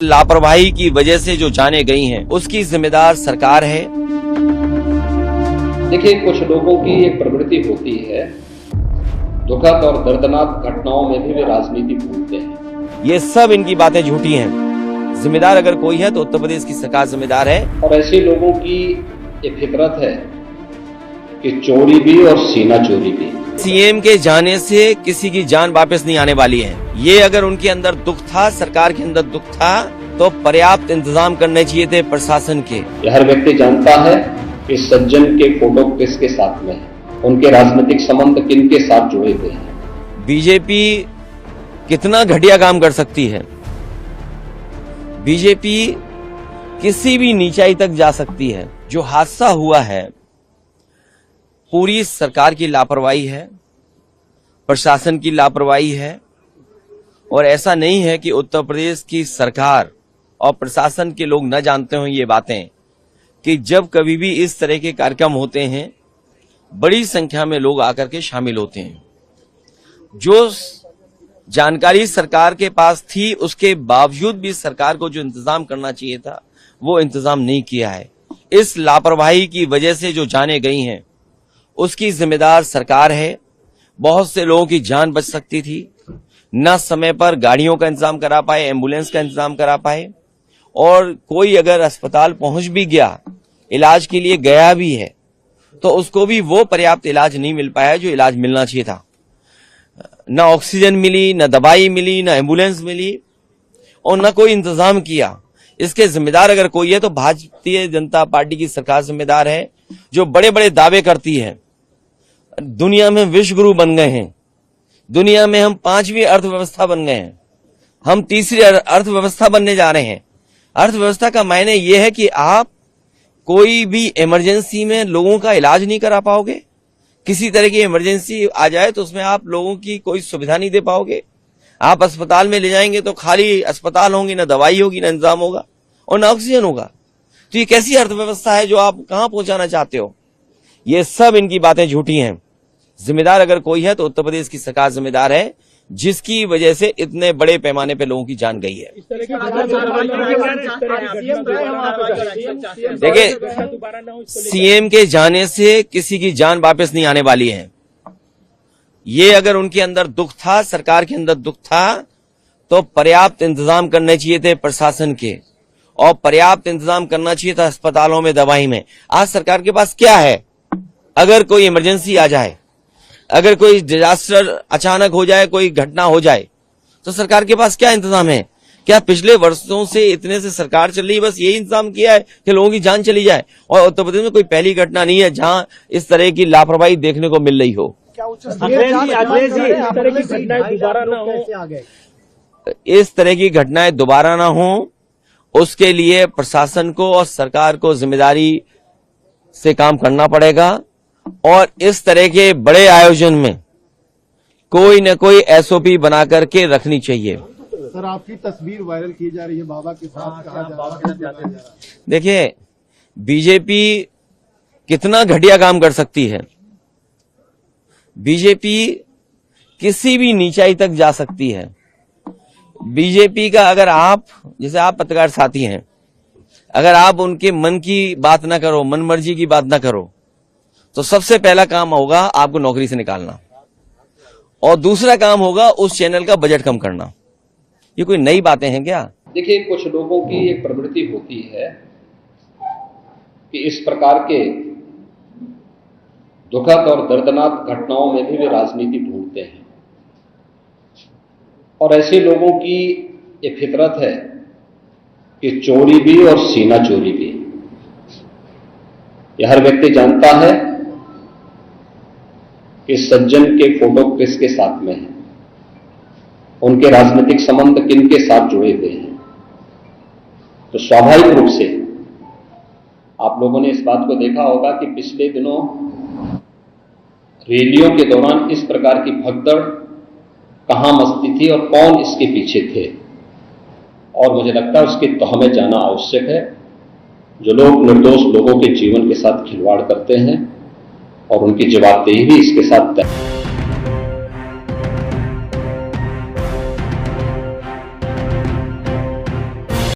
लापरवाही की वजह से जो जाने गई हैं, उसकी जिम्मेदार सरकार है। देखिए, कुछ लोगों की एक प्रवृत्ति होती है, दुखद और दर्दनाक घटनाओं में भी वे राजनीति भूलते हैं। ये सब इनकी बातें झूठी हैं। जिम्मेदार अगर कोई है तो उत्तर प्रदेश की सरकार जिम्मेदार है। और ऐसे लोगों की एक फितरत है कि चोरी भी और सीना चोरी भी। सीएम के जाने से किसी की जान वापस नहीं आने वाली है। ये अगर उनके अंदर दुख था, सरकार के अंदर दुख था, तो पर्याप्त इंतजाम करने चाहिए थे प्रशासन के। हर व्यक्ति जानता है कि सज्जन के फोटो किसके साथ में है, उनके राजनीतिक संबंध किनके साथ जुड़े हुए हैं। बीजेपी कितना घटिया काम कर सकती है। बीजेपी किसी भी नीचाई तक जा सकती है। जो हादसा हुआ है, पूरी सरकार की लापरवाही है, प्रशासन की लापरवाही है। और ऐसा नहीं है कि उत्तर प्रदेश की सरकार और प्रशासन के लोग न जानते हों ये बातें, कि जब कभी भी इस तरह के कार्यक्रम होते हैं, बड़ी संख्या में लोग आकर के शामिल होते हैं। जो जानकारी सरकार के पास थी, उसके बावजूद भी सरकार को जो इंतजाम करना चाहिए था, वो इंतजाम नहीं किया है। इस लापरवाही की वजह से जो जाने गई हैं, उसकी जिम्मेदार सरकार है। बहुत से लोगों की जान बच सकती थी। न समय पर गाड़ियों का इंतजाम करा पाए, एम्बुलेंस का इंतजाम करा पाए, और कोई अगर अस्पताल पहुंच भी गया, इलाज के लिए गया भी है, तो उसको भी वो पर्याप्त इलाज नहीं मिल पाया जो इलाज मिलना चाहिए था। न ऑक्सीजन मिली, न दवाई मिली, न एम्बुलेंस मिली, और न कोई इंतजाम किया। इसके जिम्मेदार अगर कोई है तो भारतीय जनता पार्टी की सरकार जिम्मेदार है, जो बड़े बड़े दावे करती है। दुनिया में विश्व गुरु बन गए हैं। दुनिया में हम 5वीं अर्थव्यवस्था बन गए हैं। हम 3री अर्थव्यवस्था बनने जा रहे हैं। अर्थव्यवस्था का मायने यह है कि आप कोई भी इमरजेंसी में लोगों का इलाज नहीं करा पाओगे। किसी तरह की इमरजेंसी आ जाए तो उसमें आप लोगों की कोई सुविधा नहीं दे पाओगे। आप अस्पताल में ले जाएंगे तो खाली अस्पताल होंगे, न दवाई होगी, न इंतजाम होगा, और न ऑक्सीजन होगा। तो ये कैसी अर्थव्यवस्था है जो आप कहां पहुंचाना चाहते हो? ये सब इनकी बातें झूठी हैं। जिम्मेदार अगर कोई है तो उत्तर प्रदेश की सरकार जिम्मेदार है, जिसकी वजह से इतने बड़े पैमाने पे लोगों की जान गई है। देखिए, सीएम के जाने से किसी की जान वापस नहीं आने वाली है। ये अगर उनके अंदर दुख था, सरकार के अंदर दुख था, तो पर्याप्त इंतजाम करने चाहिए थे प्रशासन के, और पर्याप्त इंतजाम करना चाहिए था अस्पतालों में, दवाई में। आज सरकार के पास क्या है? अगर कोई इमरजेंसी आ जाए, अगर कोई डिजास्टर अचानक हो जाए, कोई घटना हो जाए, तो सरकार के पास क्या इंतजाम है? क्या पिछले वर्षों से इतने से सरकार चल रही है, बस यही इंतजाम किया है कि लोगों की जान चली जाए? और उत्तर प्रदेश में कोई पहली घटना नहीं है जहां इस तरह की लापरवाही देखने को मिल रही हो। इस तरह की घटनाएं दोबारा ना हो, उसके लिए प्रशासन को और सरकार को जिम्मेदारी से काम करना पड़ेगा। और इस तरह के बड़े आयोजन में कोई न कोई एसओपी बना करके रखनी चाहिए। सर, आपकी तस्वीर वायरल की जा रही है बाबा के साथ, कहा जा रहा है। देखिए, बीजेपी कितना घटिया काम कर सकती है। बीजेपी किसी भी नीचाई तक जा सकती है। बीजेपी का अगर आप, जैसे आप पत्रकार साथी हैं, अगर आप उनके मन की बात ना करो, मन मर्जी की बात ना करो, तो सबसे पहला काम होगा आपको नौकरी से निकालना, और दूसरा काम होगा उस चैनल का बजट कम करना। ये कोई नई बातें हैं क्या? देखिए, कुछ लोगों की एक प्रवृत्ति होती है कि इस प्रकार के दुखद और दर्दनाक घटनाओं में भी वे राजनीति ढूंढते हैं। और ऐसे लोगों की एक फितरत है कि चोरी भी और सीना चोरी भी। हर व्यक्ति जानता है कि सज्जन के फोटो किसके साथ में है, उनके राजनीतिक संबंध किनके साथ जुड़े हुए हैं। तो स्वाभाविक रूप से आप लोगों ने इस बात को देखा होगा कि पिछले दिनों रैलियों के दौरान इस प्रकार की भगदड़ कहां मचती थी और कौन इसके पीछे थे। और मुझे लगता है उसकी तह में जाना आवश्यक है। जो लोग निर्दोष लोगों के जीवन के साथ खिलवाड़ करते हैं, और उनकी जवाबदेही भी इसके साथ तय